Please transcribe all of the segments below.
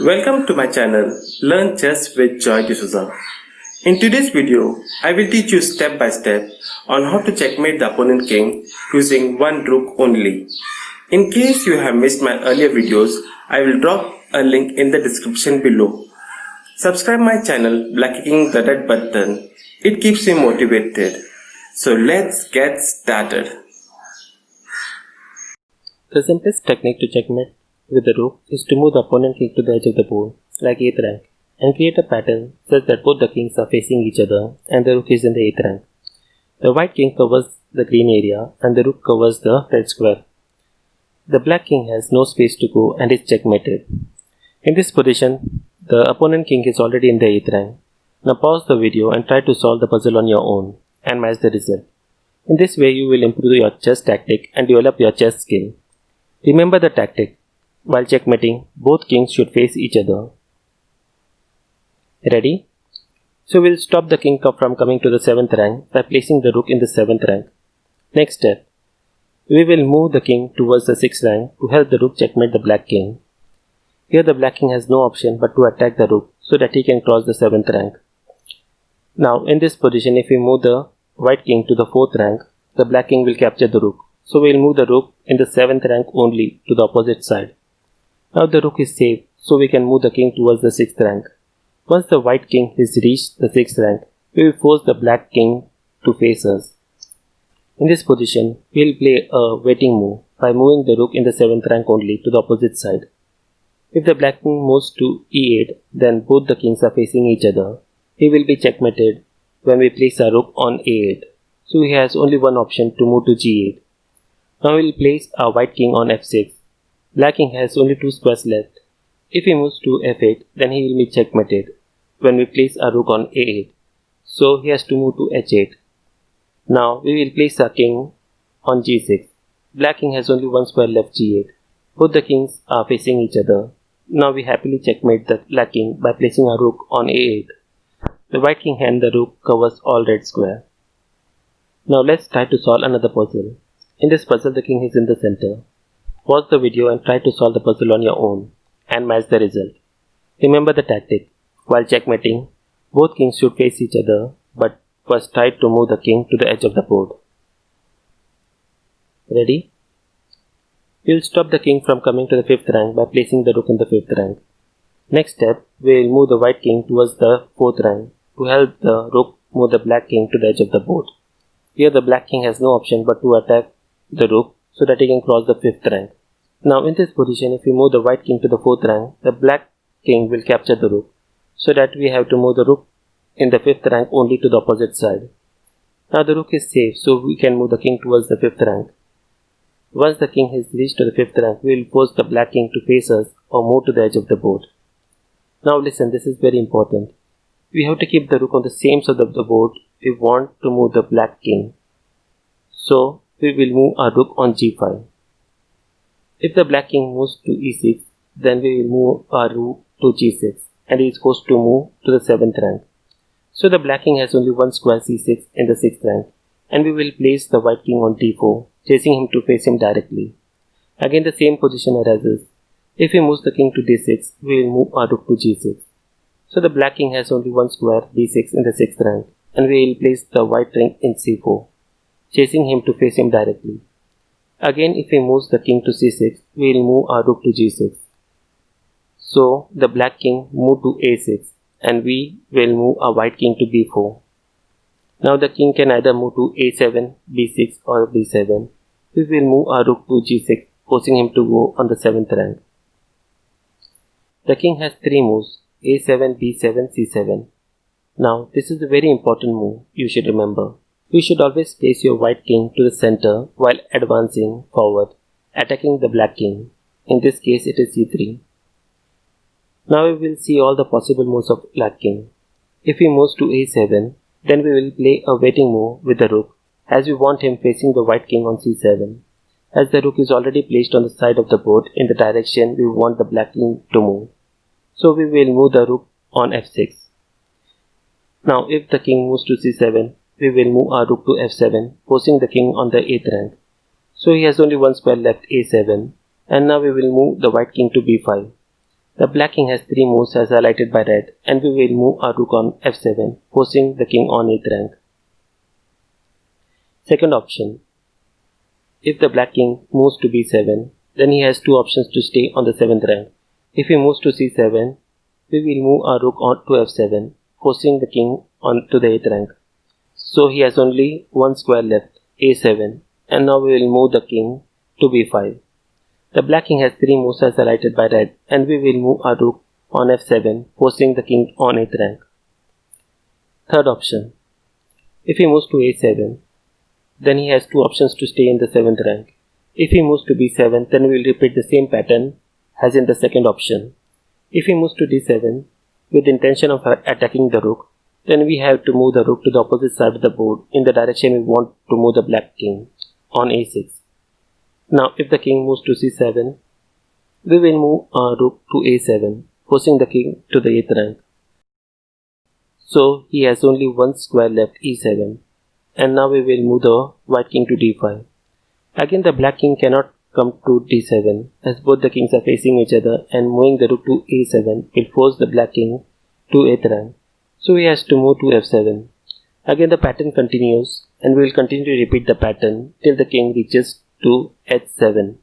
Welcome to my channel Learn Chess with Dsouza. In today's video, I will teach you step by step on how to checkmate the opponent king using one rook only. In case you have missed my earlier videos, I will drop a link in the description below. Subscribe my channel by clicking the red button. It keeps me motivated. So let's get started. The simplest technique to checkmate with the rook is to move the opponent king to the edge of the board, like 8th rank, and create a pattern such that both the kings are facing each other and the rook is in the 8th rank. The white king covers the green area and the rook covers the red square. The black king has no space to go and is checkmated. In this position, the opponent king is already in the 8th rank. Now pause the video and try to solve the puzzle on your own and match the result. In this way, you will improve your chess tactic and develop your chess skill. Remember the tactic. While checkmating, both kings should face each other. Ready? So we'll stop the king from coming to the 7th rank by placing the rook in the 7th rank. Next step. We will move the king towards the 6th rank to help the rook checkmate the black king. Here the black king has no option but to attack the rook so that he can cross the 7th rank. Now in this position, if we move the white king to the 4th rank, the black king will capture the rook. So we'll move the rook in the 7th rank only to the opposite side. Now the rook is safe, so we can move the king towards the 6th rank. Once the white king has reached the 6th rank, we will force the black king to face us. In this position, we will play a waiting move by moving the rook in the 7th rank only to the opposite side. If the black king moves to e8, then both the kings are facing each other. He will be checkmated when we place our rook on a8. So he has only one option to move to g8. Now we will place our white king on f6. Black king has only 2 squares left. If he moves to f8, then he will be checkmated when we place our rook on a8. So he has to move to h8. Now we will place our king on g6. Black king has only 1 square left, g8. Both the kings are facing each other. Now we happily checkmate the black king by placing our rook on a8. The white king and the rook covers all red square. Now let's try to solve another puzzle. In this puzzle, the king is in the center. Pause the video and try to solve the puzzle on your own and match the result. Remember the tactic. While checkmating, both kings should face each other, but first try to move the king to the edge of the board. Ready? We will stop the king from coming to the 5th rank by placing the rook in the 5th rank. Next step, we will move the white king towards the 4th rank to help the rook move the black king to the edge of the board. Here the black king has no option but to attack the rook so that he can cross the 5th rank. Now in this position, if we move the white king to the 4th rank, the black king will capture the rook, so that we have to move the rook in the 5th rank only to the opposite side. Now the rook is safe, so we can move the king towards the 5th rank. Once the king has reached to the 5th rank, we will force the black king to face us or move to the edge of the board. Now listen, this is very important. We have to keep the rook on the same side of the board. We want to move the black king. So we will move our rook on g5. If the black king moves to e6, then we will move our rook to g6 and he is forced to move to the 7th rank. So the black king has only 1 square c6 in the 6th rank and we will place the white king on d4, chasing him to face him directly. Again the same position arises. If he moves the king to d6, we will move our rook to g6. So the black king has only 1 square d6 in the 6th rank and we will place the white king in c4, chasing him to face him directly. Again, if he moves the king to c6, we will move our rook to g6. So the black king move to a6 and we will move our white king to b4. Now the king can either move to a7, b6 or b7. We will move our rook to g6, forcing him to go on the 7th rank. The king has 3 moves, a7, b7, c7. Now this is a very important move you should remember. You should always place your white king to the center while advancing forward, attacking the black king. In this case it is c3. Now we will see all the possible moves of black king. If he moves to a7, then we will play a waiting move with the rook, as we want him facing the white king on c7. As the rook is already placed on the side of the board in the direction we want the black king to move. So we will move the rook on f6. Now if the king moves to c7, we will move our rook to f7, forcing the king on the 8th rank. So he has only 1 square left, a7, and now we will move the white king to b5. The black king has 3 moves as highlighted by red, and we will move our rook on f7, forcing the king on 8th rank. Second option. If the black king moves to b7, then he has 2 options to stay on the 7th rank. If he moves to c7, we will move our rook on to f7, forcing the king on to the 8th rank. So he has only one square left, a7, and now we will move the king to b5. The black king has 3 moves as highlighted by red, and we will move our rook on f7, forcing the king on 8th rank. Third option. If he moves to a7, then he has 2 options to stay in the 7th rank. If he moves to b7, then we will repeat the same pattern as in the second option. If he moves to d7 with the intention of attacking the rook, then we have to move the rook to the opposite side of the board in the direction we want to move the black king on a6. Now if the king moves to c7, we will move our rook to a7, forcing the king to the 8th rank. So he has only one square left, e7, and now we will move the white king to d5. Again the black king cannot come to d7 as both the kings are facing each other, and moving the rook to a7 will force the black king to 8th rank. So he has to move to f7. Again the pattern continues, and we will continue to repeat the pattern till the king reaches to h7.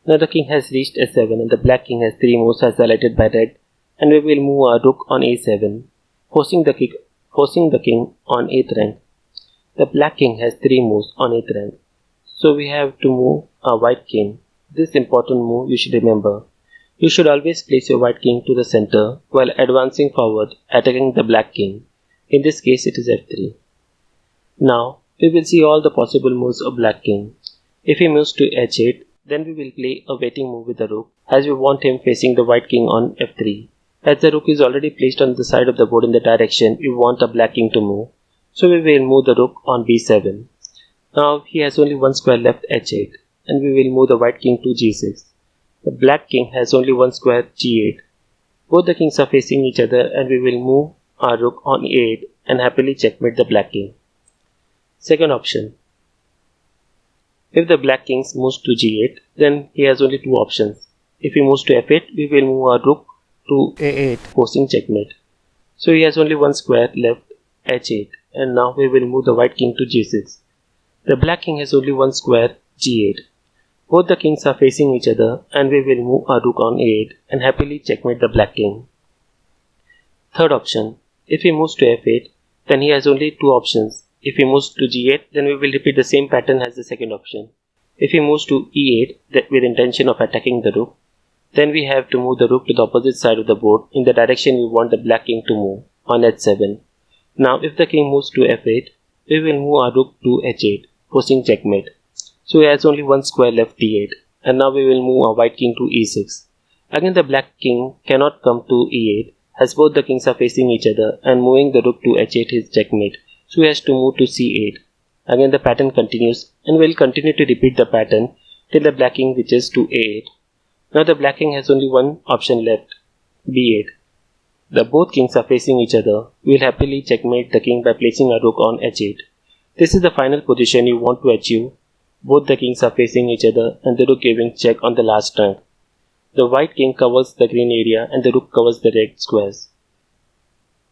Now the king has reached h7 and the black king has 3 moves as highlighted by red, and we will move our rook on a7, forcing the king on 8th rank. The black king has 3 moves on 8th rank, so we have to move our white king. This important move you should remember. You should always place your white king to the center while advancing forward, attacking the black king. In this case it is f3. Now we will see all the possible moves of black king. If he moves to h8, then we will play a waiting move with the rook, as we want him facing the white king on f3. As the rook is already placed on the side of the board in the direction we want the black king to move, so we will move the rook on b7. Now he has only one square left, h8, and we will move the white king to g6. The black king has only one square, g8. Both the kings are facing each other, and we will move our rook on a8 and happily checkmate the black king. Second option. If the black king moves to g8, then he has only 2 options. If he moves to f8, we will move our rook to a8, forcing checkmate. So he has only one square left, h8, and now we will move the white king to g6. The black king has only one square, g8. Both the kings are facing each other, and we will move our rook on a8 and happily checkmate the black king. Third option. If he moves to f8, then he has only 2 options. If he moves to g8, then we will repeat the same pattern as the second option. If he moves to e8 with intention of attacking the rook, then we have to move the rook to the opposite side of the board in the direction we want the black king to move on h7. Now if the king moves to f8, we will move our rook to h8, forcing checkmate. So he has only one square left, d8, and now we will move our white king to e6. Again the black king cannot come to e8 as both the kings are facing each other, and moving the rook to h8 is checkmate. So he has to move to c8. Again the pattern continues, and we will continue to repeat the pattern till the black king reaches to a8. Now the black king has only one option left, b8. The both kings are facing each other. We will happily checkmate the king by placing a rook on h8. This is the final position you want to achieve. Both the kings are facing each other, and the rook giving check on the last rank. The white king covers the green area and the rook covers the red squares.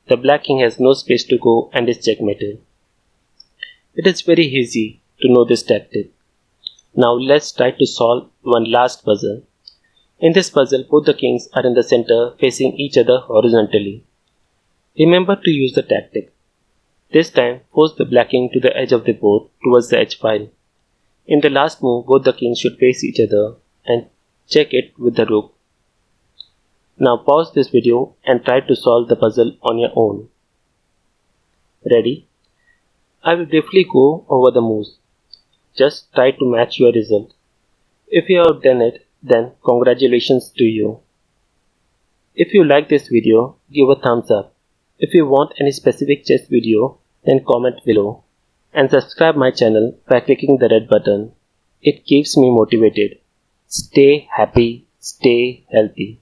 The black king has no space to go and is checkmated. It is very easy to know this tactic. Now let's try to solve one last puzzle. In this puzzle, both the kings are in the center facing each other horizontally. Remember to use the tactic. This time, force the black king to the edge of the board towards the h-file. In the last move, both the kings should face each other and check it with the rook. Now pause this video and try to solve the puzzle on your own. Ready? I will briefly go over the moves. Just try to match your result. If you have done it, then congratulations to you. If you like this video, give a thumbs up. If you want any specific chess video, then comment below. And subscribe my channel by clicking the red button. It keeps me motivated. Stay happy, stay healthy.